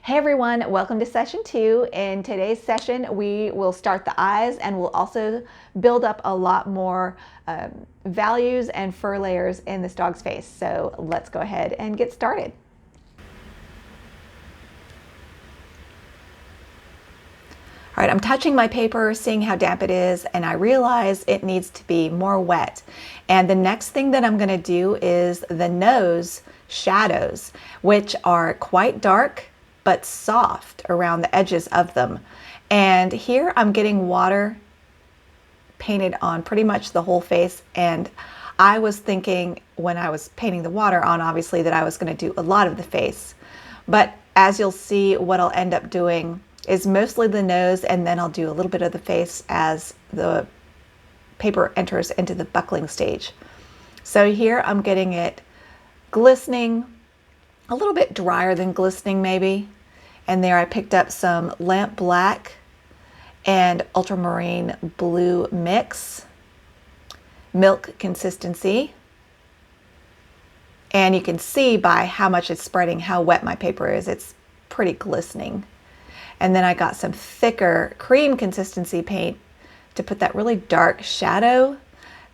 Hey everyone, welcome to session 2. In today's session, we will start the eyes and we'll also build up a lot more values and fur layers in this dog's face. So let's go ahead and get started. All right, I'm touching my paper, seeing how damp it is, and I realize it needs to be more wet. And the next thing that I'm gonna do is the nose shadows, which are quite dark, but soft around the edges of them. And here I'm getting water painted on pretty much the whole face. And I was thinking when I was painting the water on, obviously, that I was gonna do a lot of the face. But as you'll see, what I'll end up doing is mostly the nose, and then I'll do a little bit of the face as the paper enters into the buckling stage. So here I'm getting it glistening, a little bit drier than glistening maybe. And there I picked up some lamp black and ultramarine blue mix, milk consistency. And you can see by how much it's spreading how wet my paper is. It's pretty glistening. And then I got some thicker cream consistency paint to put that really dark shadow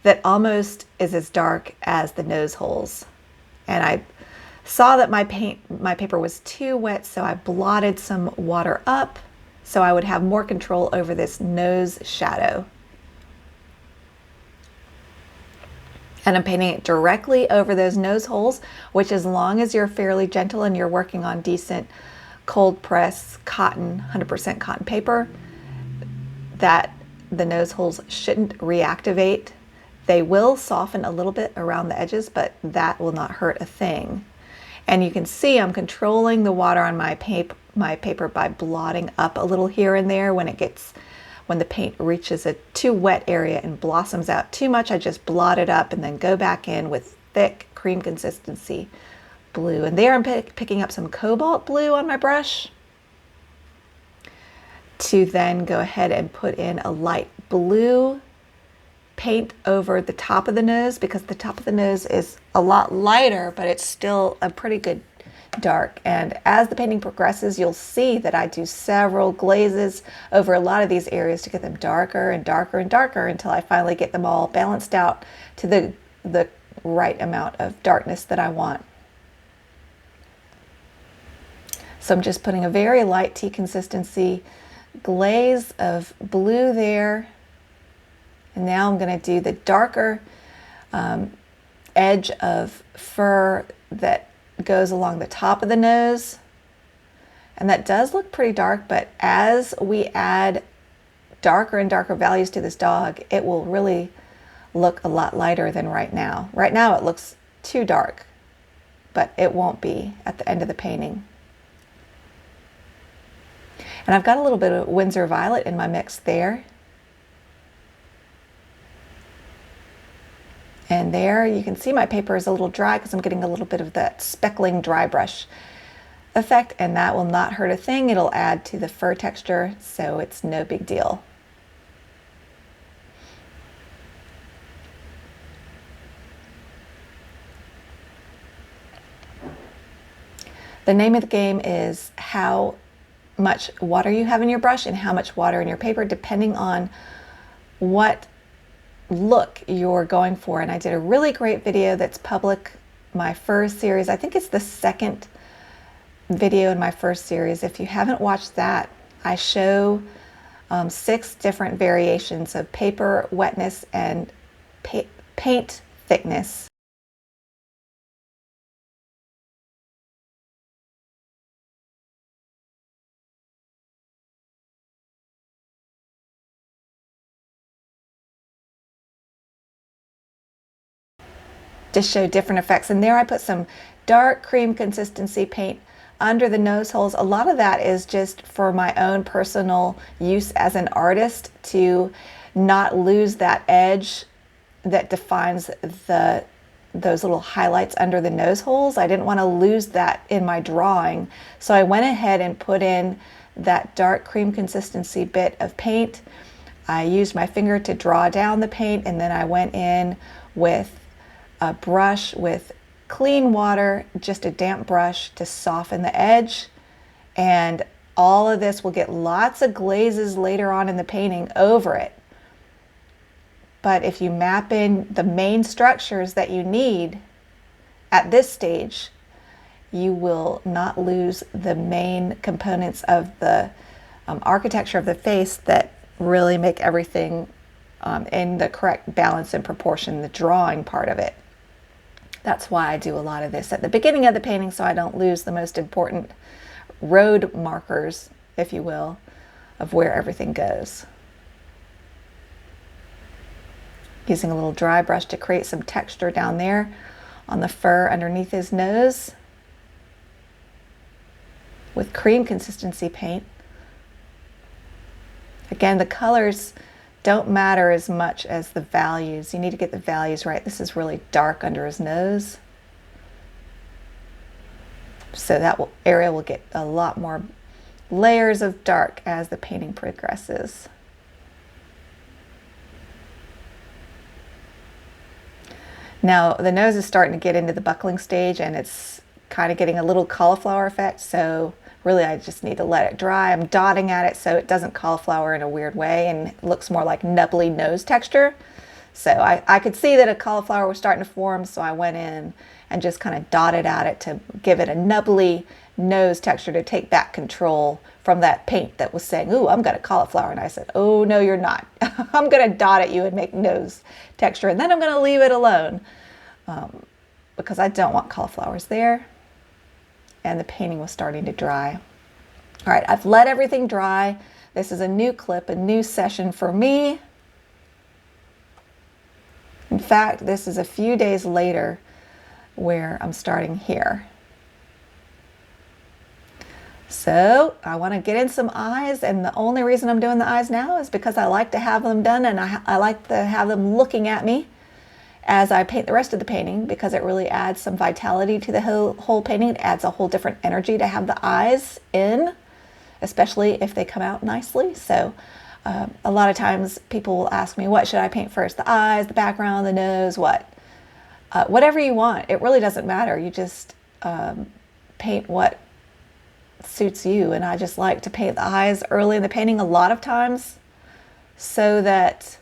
that almost is as dark as the nose holes. And I saw that my paper was too wet, so I blotted some water up so I would have more control over this nose shadow. And I'm painting it directly over those nose holes, which, as long as you're fairly gentle and you're working on decent cold press cotton, 100% cotton paper, that the nose holes shouldn't reactivate. They will soften a little bit around the edges, but that will not hurt a thing. And you can see I'm controlling the water on my paper by blotting up a little here and there. When the paint reaches a too wet area and blossoms out too much, I just blot it up and then go back in with thick cream consistency blue. And there I'm picking up some cobalt blue on my brush to then go ahead and put in a light blue paint over the top of the nose, because the top of the nose is a lot lighter, but it's still a pretty good dark. And as the painting progresses, you'll see that I do several glazes over a lot of these areas to get them darker and darker and darker until I finally get them all balanced out to the right amount of darkness that I want. So I'm just putting a very light tea consistency glaze of blue there. And now I'm going to do the darker edge of fur that goes along the top of the nose. And that does look pretty dark, but as we add darker and darker values to this dog, it will really look a lot lighter than right now. Right now it looks too dark, but it won't be at the end of the painting. And I've got a little bit of Winsor Violet in my mix there. And there you can see my paper is a little dry because I'm getting a little bit of that speckling dry brush effect, and that will not hurt a thing. It'll add to the fur texture, so it's no big deal. The name of the game is how much water you have in your brush and how much water in your paper, depending on what look you're going for. And I did a really great video that's public, my first series. I think it's the second video in my first series. If you haven't watched that, I show 6 different variations of paper wetness and paint thickness. To show different effects. And there I put some dark cream consistency paint under the nose holes. A lot of that is just for my own personal use as an artist, to not lose that edge that defines those little highlights under the nose holes. I didn't want to lose that in my drawing, so I went ahead and put in that dark cream consistency bit of paint. I used my finger to draw down the paint, and then I went in with a brush with clean water, just a damp brush, to soften the edge And all of this will get lots of glazes later on in the painting over it. But if you map in the main structures that you need at this stage, you will not lose the main components of the architecture of the face that really make everything in the correct balance and proportion, the drawing part of it. That's why I do a lot of this at the beginning of the painting, so I don't lose the most important road markers, if you will, of where everything goes. Using a little dry brush to create some texture down there on the fur underneath his nose with cream consistency paint. Again, the colors don't matter as much as the values. You need to get the values right. This is really dark under his nose, so that area will get a lot more layers of dark as the painting progresses. Now the nose is starting to get into the buckling stage, and it's kind of getting a little cauliflower effect, so really I just need to let it dry. I'm dotting at it so it doesn't cauliflower in a weird way and it looks more like nubbly nose texture. So I could see that a cauliflower was starting to form, so I went in and just kind of dotted at it to give it a nubbly nose texture, to take back control from that paint that was saying, ooh, I'm gonna cauliflower. And I said, oh, no, you're not. I'm gonna dot at you and make nose texture, and then I'm gonna leave it alone because I don't want cauliflowers there. And the painting was starting to dry. All right, I've let everything dry. This is a new clip, a new session for me. In fact, this is a few days later where I'm starting here. So I want to get in some eyes, and the only reason I'm doing the eyes now is because I like to have them done, and I like to have them looking at me as I paint the rest of the painting, because it really adds some vitality to the whole painting. It adds a whole different energy to have the eyes in, especially if they come out nicely. So a lot of times people will ask me, what should I paint first? The eyes, the background, the nose, what? Whatever you want. It really doesn't matter. You just paint what suits you. And I just like to paint the eyes early in the painting a lot of times, so that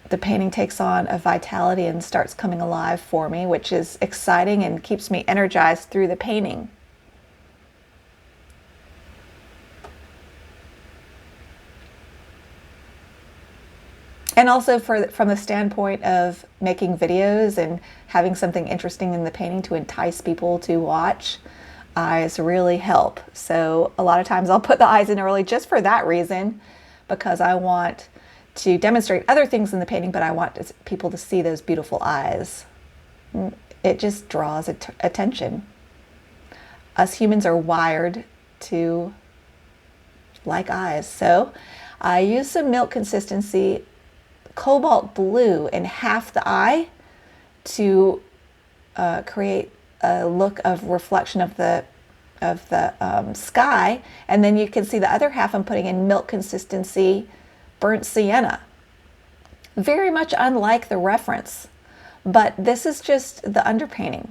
the painting takes on a vitality and starts coming alive for me, which is exciting and keeps me energized through the painting. And also from the standpoint of making videos and having something interesting in the painting to entice people to watch, eyes really help. So a lot of times I'll put the eyes in early just for that reason, because I want to demonstrate other things in the painting, but I want people to see those beautiful eyes. It just draws attention. Us humans are wired to like eyes. So I use some milk consistency cobalt blue in half the eye to create a look of reflection of the sky, and then you can see the other half I'm putting in milk consistency burnt sienna. Very much unlike the reference, but this is just the underpainting.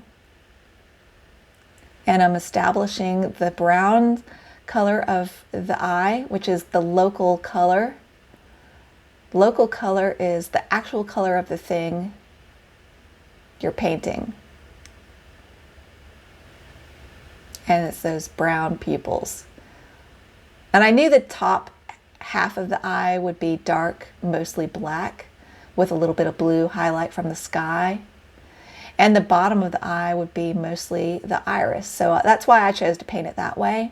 And I'm establishing the brown color of the eye, which is the local color. Local color is the actual color of the thing you're painting. And it's those brown pupils. And I knew the top half of the eye would be dark, mostly black, with a little bit of blue highlight from the sky. And the bottom of the eye would be mostly the iris. So that's why I chose to paint it that way.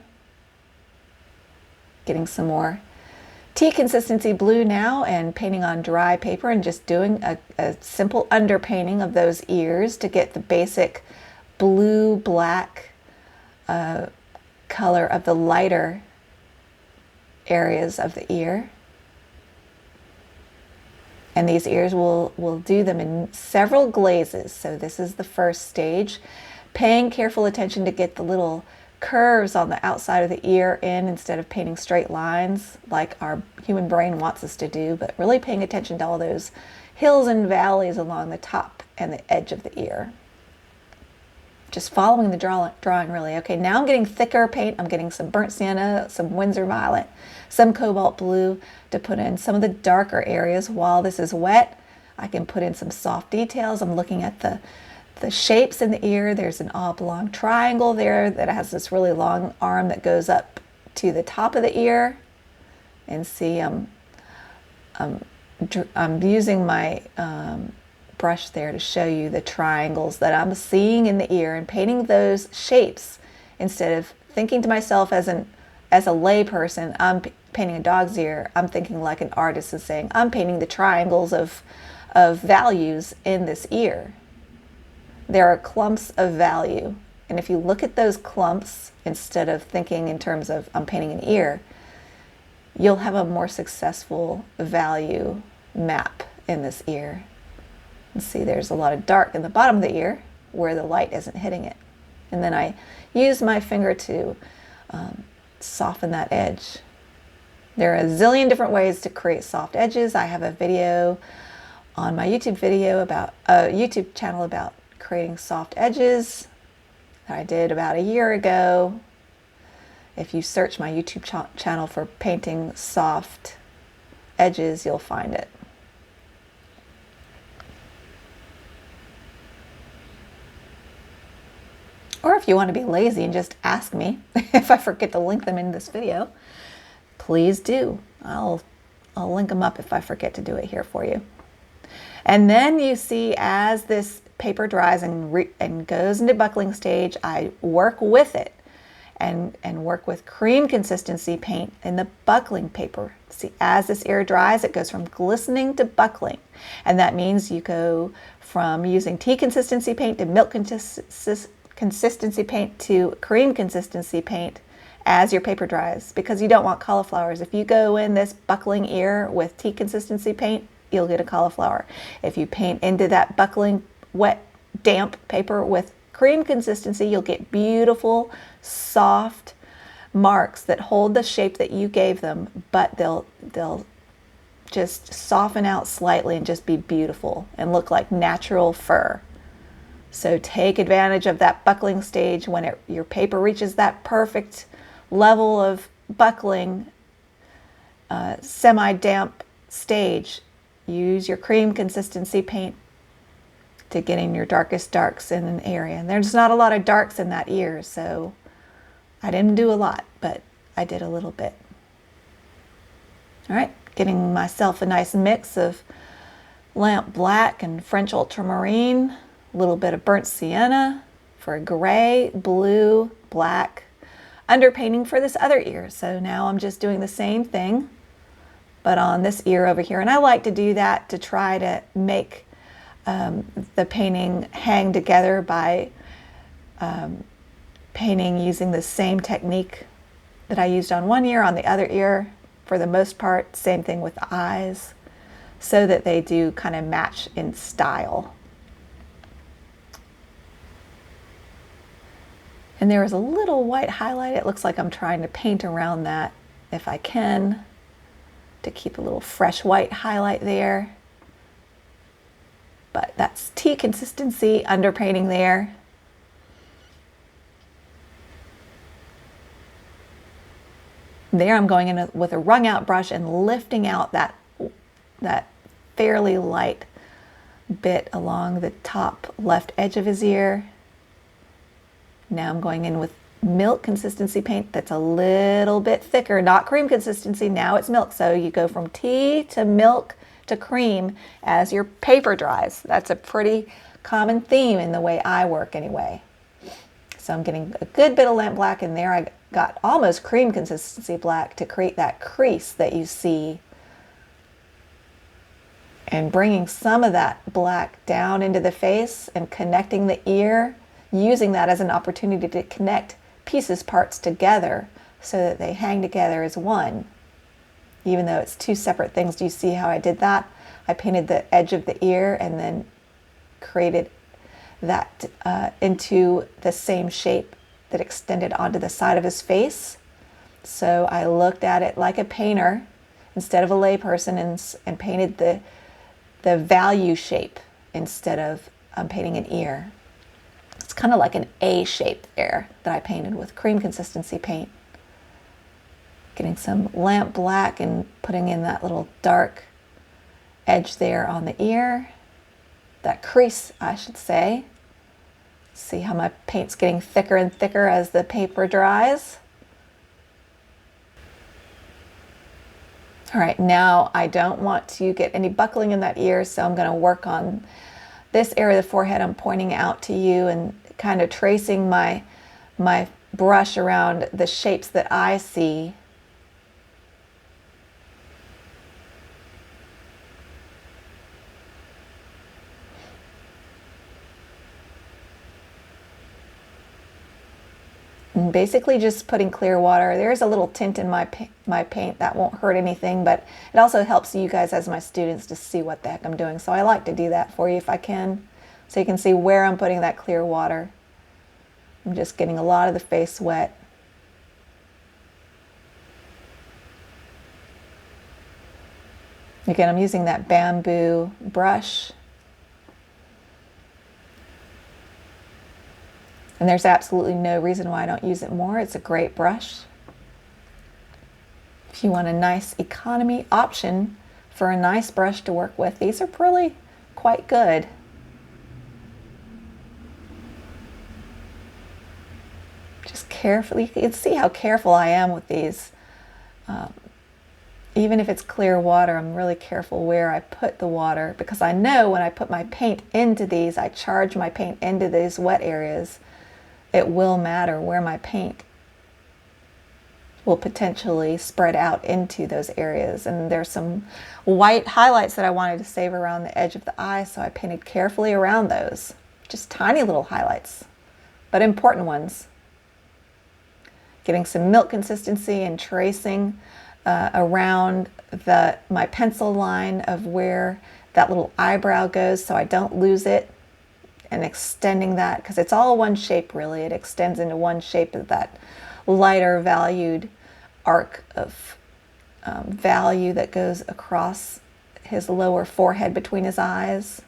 Getting some more tea consistency blue now and painting on dry paper and just doing a simple underpainting of those ears to get the basic blue-black color of the lighter areas of the ear. And these ears will do them in several glazes. So this is the first stage, paying careful attention to get the little curves on the outside of the ear in instead of painting straight lines like our human brain wants us to do, but really paying attention to all those hills and valleys along the top and the edge of the ear. just following the drawing really. Okay, now I'm getting thicker paint. I'm getting some burnt sienna, some Winsor violet, some cobalt blue to put in some of the darker areas. While this is wet, I can put in some soft details. I'm looking at the shapes in the ear. There's an oblong triangle there that has this really long arm that goes up to the top of the ear. And see, I'm using my brush there to show you the triangles that I'm seeing in the ear and painting those shapes instead of thinking to myself as a lay person, I'm painting a dog's ear. I'm thinking like an artist is saying, I'm painting the triangles of values in this ear. There are clumps of value, and if you look at those clumps instead of thinking in terms of I'm painting an ear, you'll have a more successful value map in this ear. And see, there's a lot of dark in the bottom of the ear where the light isn't hitting it. And then I use my finger to soften that edge. There are a zillion different ways to create soft edges. I have a video on my YouTube channel about creating soft edges that I did about a year ago. If you search my YouTube channel for painting soft edges, you'll find it. Or if you want to be lazy and just ask me if I forget to link them in this video, please do. I'll link them up if I forget to do it here for you. And then you see as this paper dries and goes into buckling stage, I work with it and work with cream consistency paint in the buckling paper. See, as this ear dries, it goes from glistening to buckling. And that means you go from using tea consistency paint to milk consistency paint to cream consistency paint as your paper dries, because you don't want cauliflowers. If you go in this buckling ear with tea consistency paint, you'll get a cauliflower. If you paint into that buckling wet damp paper with cream consistency, you'll get beautiful soft marks that hold the shape that you gave them, but they'll just soften out slightly and just be beautiful and look like natural fur. So take advantage of that buckling stage when your paper reaches that perfect level of buckling, semi-damp stage. Use your cream consistency paint to get in your darkest darks in an area. And there's not a lot of darks in that ear, so I didn't do a lot, but I did a little bit. All right, getting myself a nice mix of lamp black and French ultramarine, a little bit of burnt sienna for gray, blue, black, underpainting for this other ear. So now I'm just doing the same thing, but on this ear over here. And I like to do that to try to make the painting hang together by painting using the same technique that I used on one ear on the other ear. For the most part, same thing with the eyes, so that they do kind of match in style. And there is a little white highlight. It looks like I'm trying to paint around that if I can, to keep a little fresh white highlight there. But that's tea consistency underpainting there. There I'm going in with a wrung out brush and lifting out that fairly light bit along the top left edge of his ear. Now I'm going in with milk consistency paint that's a little bit thicker, not cream consistency, now it's milk. So you go from tea to milk to cream as your paper dries. That's a pretty common theme in the way I work anyway. So I'm getting a good bit of lamp black in there. I got almost cream consistency black to create that crease that you see. And bringing some of that black down into the face and connecting the ear, using that as an opportunity to connect parts together so that they hang together as one. Even though it's two separate things, do you see how I did that? I painted the edge of the ear and then created that into the same shape that extended onto the side of his face. So I looked at it like a painter instead of a layperson and painted the value shape instead of painting an ear. It's kind of like an A shape there that I painted with cream consistency paint. Getting some lamp black and putting in that little dark edge there on the ear. That crease, I should say. See how my paint's getting thicker and thicker as the paper dries. All right, now I don't want to get any buckling in that ear, so I'm going to work on this area of the forehead. I'm pointing out to you and kind of tracing my brush around the shapes that I see. And basically just putting clear water. There's a little tint in my paint that won't hurt anything, but it also helps you guys as my students to see what the heck I'm doing. So I like to do that for you if I can, so you can see where I'm putting that clear water. I'm just getting a lot of the face wet. Again, I'm using that bamboo brush. And there's absolutely no reason why I don't use it more. It's a great brush. If you want a nice economy option for a nice brush to work with, these are really quite good. Just carefully, you can see how careful I am with these. Even if it's clear water, I'm really careful where I put the water, because I know when I put my paint into these, I charge my paint into these wet areas, it will matter where my paint will potentially spread out into those areas. And there's some white highlights that I wanted to save around the edge of the eye, so I painted carefully around those. Just tiny little highlights, but important ones. Getting some milk consistency and tracing around my pencil line of where that little eyebrow goes so I don't lose it, and extending that, because it's all one shape really. It extends into one shape of that lighter valued arc of value that goes across his lower forehead between his eyes.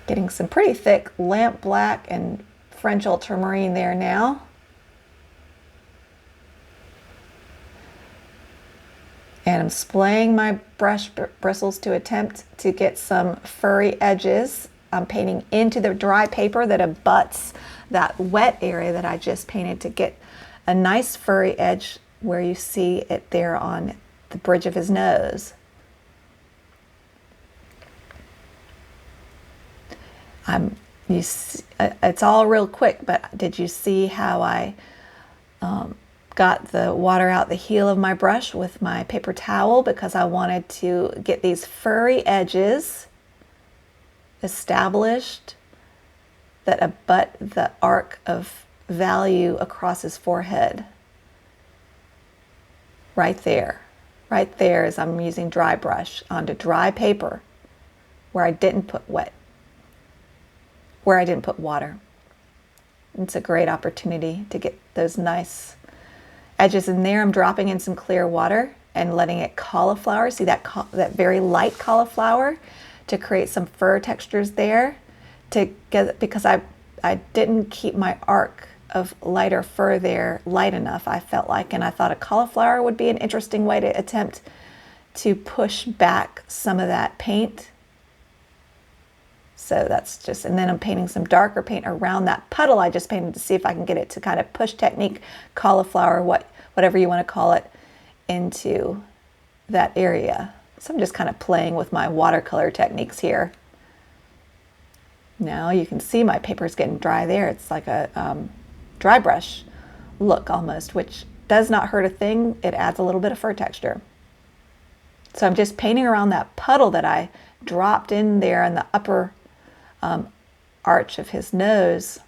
Getting some pretty thick lamp black and French ultramarine there now. And I'm splaying my brush bristles to attempt to get some furry edges. I'm painting into the dry paper that abuts that wet area that I just painted to get a nice furry edge where you see it there on the bridge of his nose. It's all real quick, but did you see how I got the water out the heel of my brush with my paper towel, because I wanted to get these furry edges established that abut the arc of value across his forehead. Right there as I'm using dry brush onto dry paper where I didn't put water. It's a great opportunity to get those nice edges in there. I'm dropping in some clear water and letting it cauliflower. See that very light cauliflower to create some fur textures there, because I didn't keep my arc of lighter fur there light enough, I felt like, and I thought a cauliflower would be an interesting way to attempt to push back some of that paint. So that's just, and then I'm painting some darker paint around that puddle I just painted to see if I can get it to kind of push technique, cauliflower, whatever you want to call it, into that area. So I'm just kind of playing with my watercolor techniques here. Now you can see my paper's getting dry there. It's like a dry brush look almost, which does not hurt a thing. It adds a little bit of fur texture. So I'm just painting around that puddle that I dropped in there in the upper arch of his nose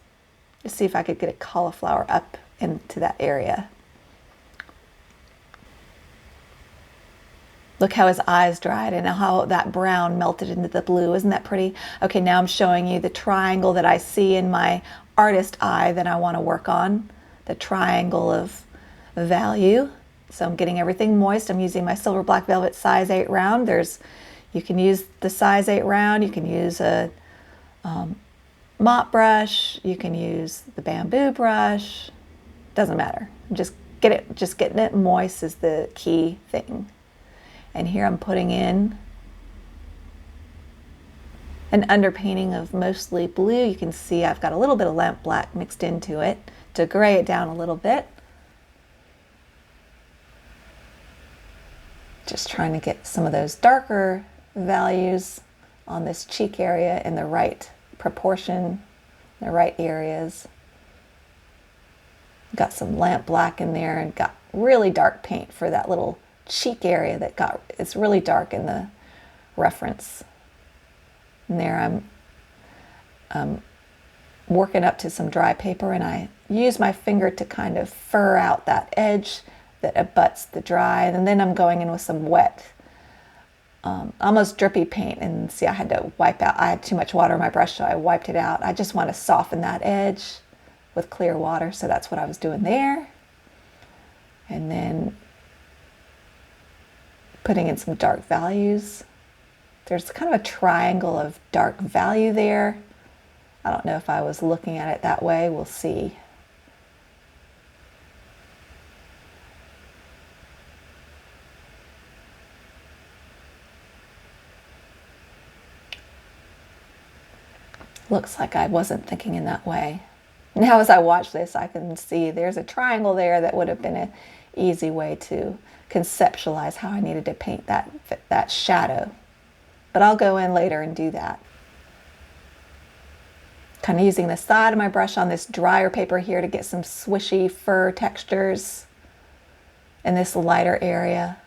to see if I could get a cauliflower up into that area. Look how his eyes dried and how that brown melted into the blue. Isn't that pretty? Okay, now I'm showing you the triangle that I see in my artist eye that I want to work on. The triangle of value. So I'm getting everything moist. I'm using my Silver Black Velvet size 8 round. You can use the size 8 round. You can use a mop brush, you can use the bamboo brush, doesn't matter. Just getting it moist is the key thing. And here I'm putting in an underpainting of mostly blue. You can see I've got a little bit of lamp black mixed into it to gray it down a little bit. Just trying to get some of those darker values on this cheek area in the right proportion, the right areas. Got some lamp black in there and got really dark paint for that little cheek area it's really dark in the reference. And there I'm working up to some dry paper, and I use my finger to kind of fur out that edge that abuts the dry, and then I'm going in with some wet, almost drippy paint. And see, I had to wipe out, I had too much water in my brush, so I wiped it out. I just want to soften that edge with clear water, so that's what I was doing there. And then putting in some dark values. There's kind of a triangle of dark value there. I don't know if I was looking at it that way. We'll see. Looks like I wasn't thinking in that way. Now as I watch this, I can see there's a triangle there that would have been an easy way to conceptualize how I needed to paint that shadow. But I'll go in later and do that. Kind of using the side of my brush on this drier paper here to get some swishy fur textures in this lighter area.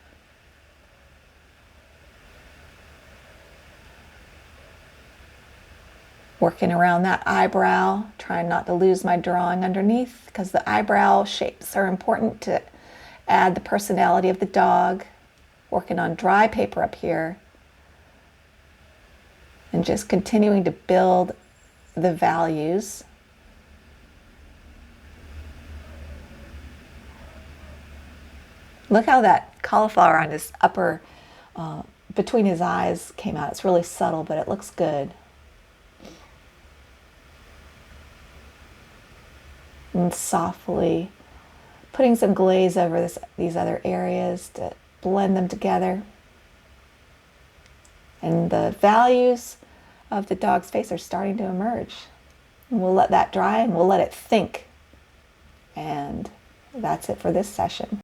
Working around that eyebrow, trying not to lose my drawing underneath, because the eyebrow shapes are important to add the personality of the dog. Working on dry paper up here. And just continuing to build the values. Look how that cauliflower on his upper, between his eyes came out. It's really subtle, but it looks good. And softly putting some glaze over these other areas to blend them together. And the values of the dog's face are starting to emerge. And we'll let that dry and we'll let it think. And that's it for this session.